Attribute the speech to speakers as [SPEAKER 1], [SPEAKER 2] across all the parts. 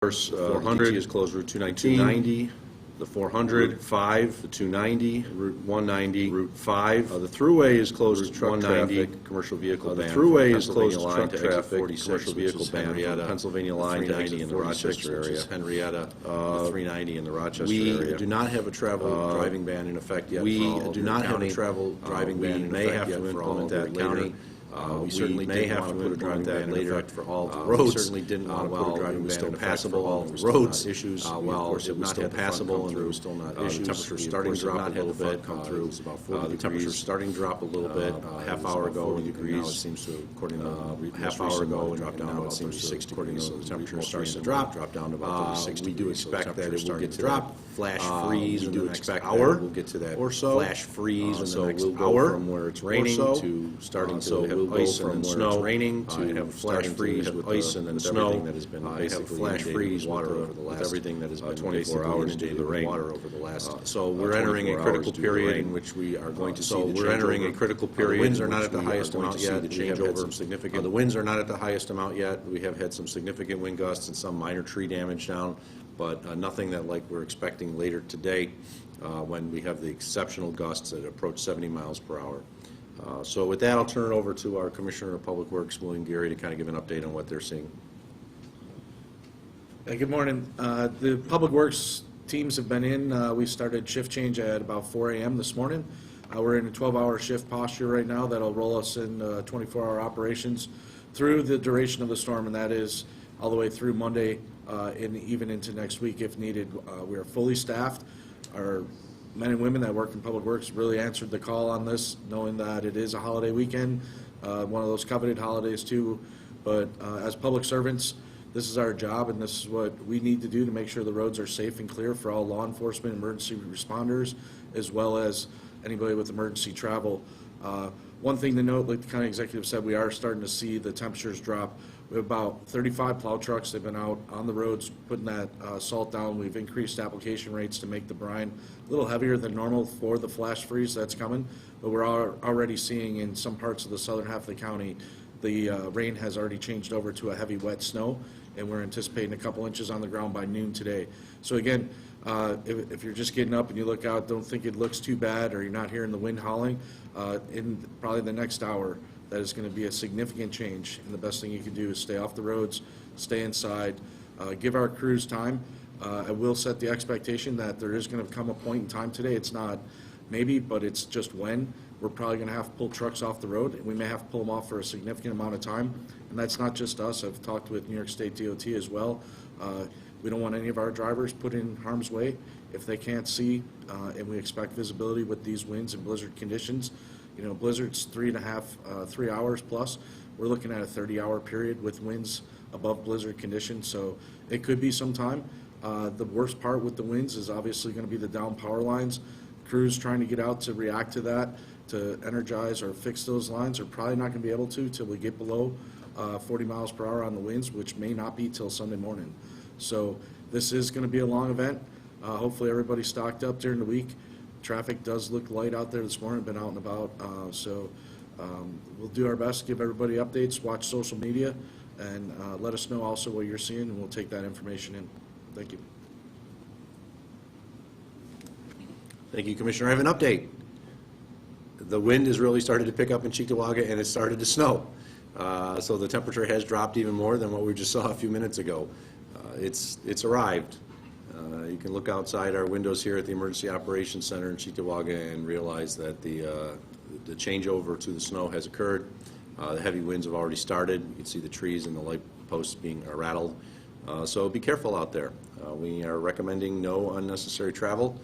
[SPEAKER 1] course, 400 is closed Route 219, the 400, Route 5, the 290, Route 190, Route 5. The Thruway is closed to truck 190, traffic, commercial vehicle ban. The Thruway is closed to truck traffic, 46, commercial vehicle ban from the Pennsylvania line to 90 in the Rochester area. Henrietta, 390 in the Rochester area. We do not have a travel driving ban in effect yet. We do not have a travel driving ban in effect yet for all of Erie County. We certainly may have to put a driving ban later for all the roads. We certainly didn't want to put a driving ban still passable. All the roads issues. Well, it was still passable, and there was still not issues. The temperature starting to drop a little bit. Come through. It was about 40 degrees. The temperature starting to drop a little bit. Half hour ago, now it seems to, according to half hour ago, dropped down to about 36 degrees. So the temperature is starting to drop down to about 36 degrees. We do expect that it will get to drop. Flash freeze in the next hour. We'll get to that or so. Flash freeze in the next hour from where it's raining to starting to have ice and snow. It's raining to have a flash freeze with ice and then snow. That has been basically flash freeze water over the last everything that has been 24 hours due to the rain. Water over the last. So we're entering a critical period in which we are going to see. So we're entering a critical period. The winds are not at the highest amount yet. The changeover. Significant. The winds are not at the highest amount yet. We have had some significant wind gusts and some minor tree damage down, but nothing that like we're expecting later today when we have the exceptional gusts that approach 70 miles per hour. So with that, I'll turn it over to our Commissioner of Public Works, William Gary, to kind of give an update on what they're seeing.
[SPEAKER 2] Good morning. The Public Works teams have been in. We started shift change at about 4 a.m. this morning. We're in a 12-hour shift posture right now that'll roll us in 24-hour operations through the duration of the storm, and that is all the way through Monday and even into next week if needed. We are fully staffed. Our men and women that work in Public Works really answered the call on this, knowing that it is a holiday weekend, one of those coveted holidays too. But as public servants, this is our job, and this is what we need to do to make sure the roads are safe and clear for all law enforcement, emergency responders, as well as anybody with emergency travel. One thing to note, like the county executive said, we are starting to see the temperatures drop. We have about 35 plow trucks. They've been out on the roads putting that salt down. We've increased application rates to make the brine a little heavier than normal for the flash freeze that's coming. But we're already seeing in some parts of the southern half of the county, the rain has already changed over to a heavy wet snow, and we're anticipating a couple inches on the ground by noon today. So again, if you're just getting up and you look out, don't think it looks too bad or you're not hearing the wind howling. In probably the next hour, that is going to be a significant change, and the best thing you can do is stay off the roads, stay inside, give our crews time. I will set the expectation that there is going to come a point in time today, it's not maybe, but it's just when, we're probably going to have to pull trucks off the road, and we may have to pull them off for a significant amount of time. And that's not just us. I've talked with New York State DOT as well. We don't want any of our drivers put in harm's way if they can't see, and we expect visibility with these winds and blizzard conditions. You know, blizzard's 3 hours plus. We're looking at a 30-hour period with winds above blizzard conditions, so it could be some time. The worst part with the winds is obviously going to be the down power lines. Crews trying to get out to react to that, to energize or fix those lines, are probably not going to be able to till we get below 40 miles per hour on the winds, which may not be till Sunday morning. So this is going to be a long event. Hopefully everybody's stocked up during the week. Traffic does look light out there this morning, been out and about, so we'll do our best to give everybody updates, watch social media, and let us know also what you're seeing, and we'll take that information in. Thank you.
[SPEAKER 1] Thank you, Commissioner. I have an update. The wind has really started to pick up in Cheektowaga, and it started to snow. So the temperature has dropped even more than what we just saw a few minutes ago. It's arrived. You can look outside our windows here at the Emergency Operations Center in Cheektowaga and realize that the changeover to the snow has occurred. The heavy winds have already started. You can see the trees and the light posts being rattled. So be careful out there. We are recommending no unnecessary travel.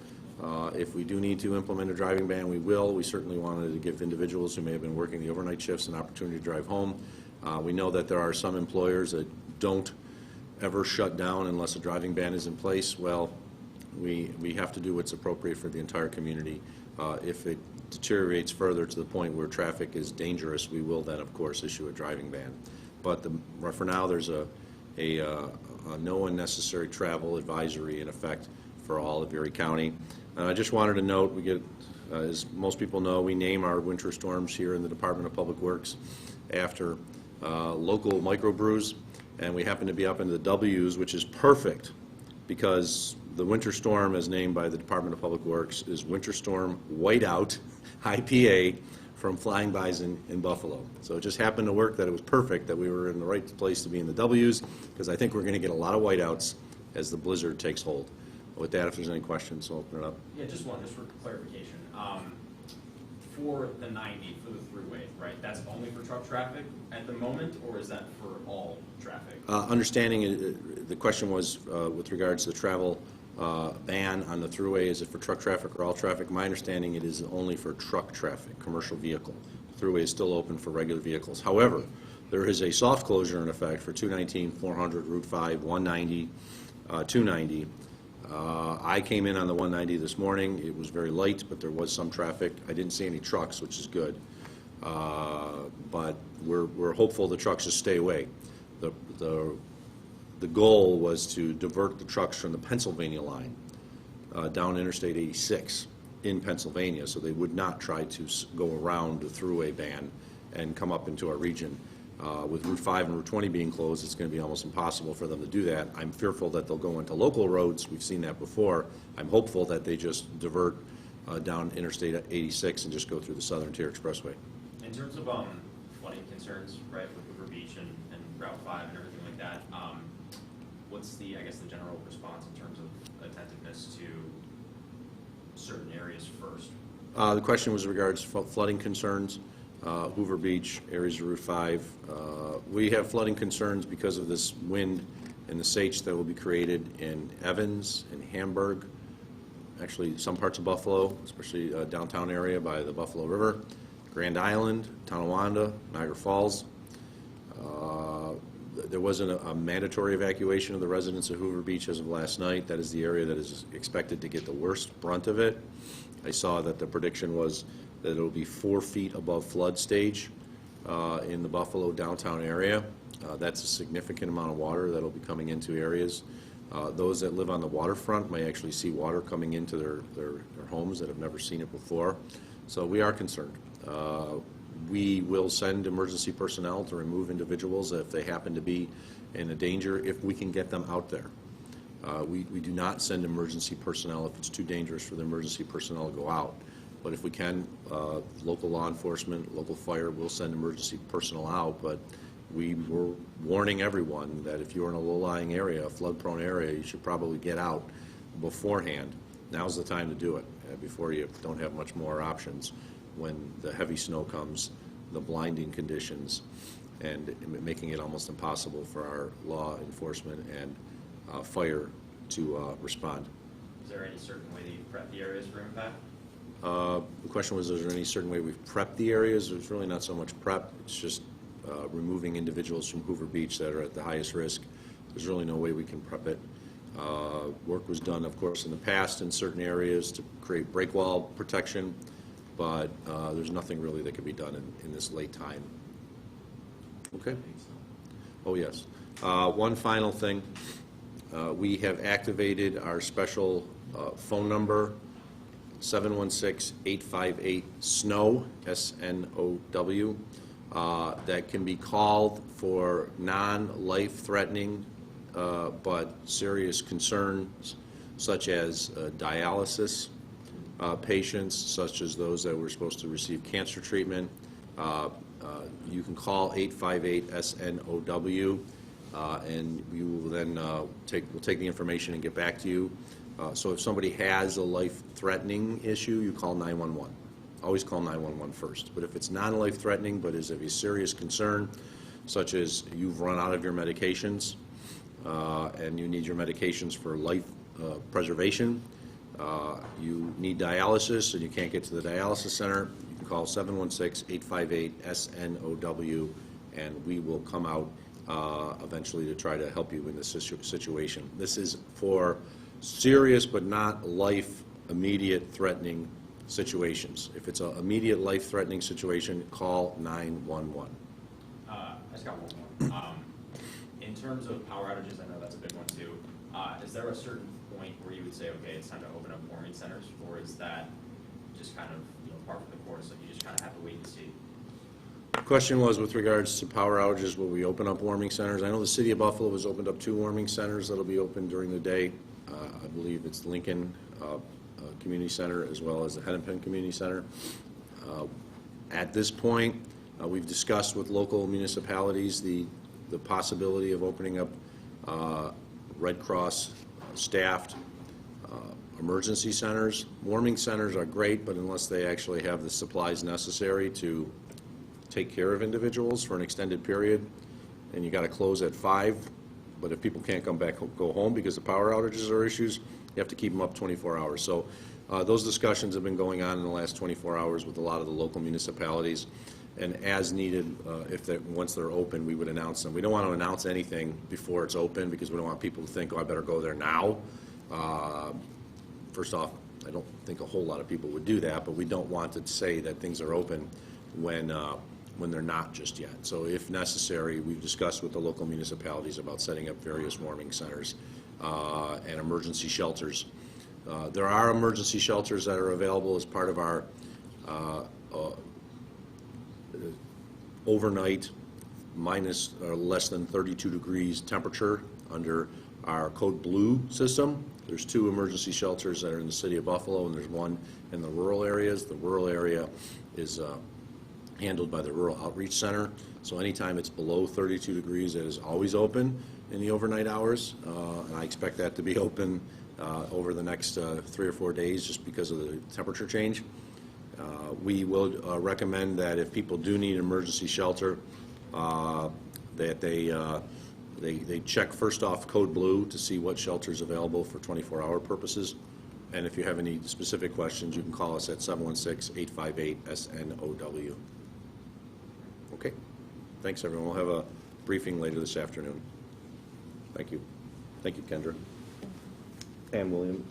[SPEAKER 1] If we do need to implement a driving ban, we will. We certainly wanted to give individuals who may have been working the overnight shifts an opportunity to drive home. We know that there are some employers that don't ever shut down unless a driving ban is in place. Well, we have to do what's appropriate for the entire community. If it deteriorates further to the point where traffic is dangerous, we will then, of course, issue a driving ban. But for now, there's a no unnecessary travel advisory in effect for all of Erie County. I just wanted to note, we get, as most people know, we name our winter storms here in the Department of Public Works after local microbrews. and we happen to be up in the W's, which is perfect, because the winter storm, as named by the Department of Public Works, is Winter Storm Whiteout, IPA, from flying bison in Buffalo. So it just happened to work that it was perfect that we were in the right place to be in the W's, because I think we're going to get a lot of whiteouts as the blizzard takes hold. With that, if there's any questions, I'll open it up.
[SPEAKER 3] Yeah, just one, just for clarification. For the 90, for the throughway, right, that's only for truck traffic at the moment, or is that for all traffic?
[SPEAKER 1] Understanding, the question was with regards to the travel ban on the thruway, is it for truck traffic or all traffic? My understanding, it is only for truck traffic, commercial vehicle. The thruway is still open for regular vehicles. However, there is a soft closure in effect for 219, 400, Route 5, 190, 290. I came in on the 190 this morning. It was very light, but there was some traffic. I didn't see any trucks, which is good. But we're hopeful the trucks just stay away. The goal was to divert the trucks from the Pennsylvania line down Interstate 86 in Pennsylvania, so they would not try to go around the thruway ban and come up into our region. With Route 5 and Route 20 being closed, it's going to be almost impossible for them to do that. I'm fearful that they'll go into local roads. We've seen that before. I'm hopeful that they just divert down Interstate 86 and just go through the Southern Tier Expressway.
[SPEAKER 3] In terms of flooding concerns, right, with Hoover Beach and Route 5 and everything like that, what's the, I guess, the general response in terms of attentiveness to certain areas first?
[SPEAKER 1] The question was in regards to flooding concerns. Hoover Beach, areas of Route 5. We have flooding concerns because of this wind and the sage that will be created in Evans, in Hamburg, actually some parts of Buffalo, especially downtown area by the Buffalo River, Grand Island, Tonawanda, Niagara Falls. There wasn't a mandatory evacuation of the residents of Hoover Beach as of last night. That is the area that is expected to get the worst brunt of it. I saw that the prediction was that it will be 4 feet above flood stage in the Buffalo downtown area. That's a significant amount of water that will be coming into areas. Those that live on the waterfront may actually see water coming into their homes that have never seen it before. So we are concerned. We will send emergency personnel to remove individuals if they happen to be in a danger, if we can get them out there. We do not send emergency personnel if it's too dangerous for the emergency personnel to go out. But if we can, local law enforcement, local fire will send emergency personnel out. But we were warning everyone that if you're in a low-lying area, a flood-prone area, you should probably get out beforehand. Now's the time to do it, before you don't have much more options when the heavy snow comes, the blinding conditions, and making it almost impossible for our law enforcement and fire to respond.
[SPEAKER 3] Is there any certain way that you prep the areas for impact?
[SPEAKER 1] The question was, is there any certain way we've prepped the areas? There's really not so much prep. It's just removing individuals from Hoover Beach that are at the highest risk. There's really no way we can prep it. Work was done, of course, in the past in certain areas to create break wall protection, but there's nothing really that can be done in this late time. Okay? Oh, yes. One final thing. We have activated our special phone number, 716-858-SNOW, S-N-O-W, that can be called for non-life-threatening but serious concerns, such as dialysis patients, such as those that were supposed to receive cancer treatment. You can call 858-SNOW, and we will then we'll take the information and get back to you. So if somebody has a life-threatening issue, you call 911. Always call 911 first. But if it's non-life-threatening but is of a serious concern, such as you've run out of your medications and you need your medications for life preservation, you need dialysis and you can't get to the dialysis center, you can call 716-858-SNOW, and we will come out eventually to try to help you in this situation. This is for serious but not life immediate threatening situations. If it's an immediate life threatening situation, call 911.
[SPEAKER 3] I just got one more. In terms of power outages, I know that's a big one too. Is there a certain point where you would say, okay, it's time to open up warming centers, or is that just kind of par for the course, like you just kind of have to wait and see?
[SPEAKER 1] Question was with regards to power outages, will we open up warming centers? I know the city of Buffalo has opened up 2 warming centers that'll be open during the day. I believe it's Lincoln Community Center as well as the Hennepin Community Center. At this point, we've discussed with local municipalities the possibility of opening up Red Cross staffed emergency centers. Warming centers are great, but unless they actually have the supplies necessary to take care of individuals for an extended period, and you got to close at 5, but if people can't come back, go home because the power outages are issues, you have to keep them up 24 hours. So those discussions have been going on in the last 24 hours with a lot of the local municipalities, and as needed, once they're open, we would announce them. We don't want to announce anything before it's open because we don't want people to think, oh, I better go there now. First off, I don't think a whole lot of people would do that, but we don't want to say that things are open when they're not just yet. So if necessary, we've discussed with the local municipalities about setting up various warming centers and emergency shelters. There are emergency shelters that are available as part of our overnight minus or less than 32 degrees temperature under our Code Blue system. There's 2 emergency shelters that are in the city of Buffalo, and there's 1 in the rural areas. The rural area is handled by the Rural Outreach Center. So anytime it's below 32 degrees, it is always open in the overnight hours. And I expect that to be open over the next 3 or 4 days just because of the temperature change. We will recommend that if people do need an emergency shelter, that they check first off Code Blue to see what shelter is available for 24-hour purposes. And if you have any specific questions, you can call us at 716-858-SNOW. Okay. Thanks, everyone. We'll have a briefing later this afternoon. Thank you. Thank you, Kendra. And William.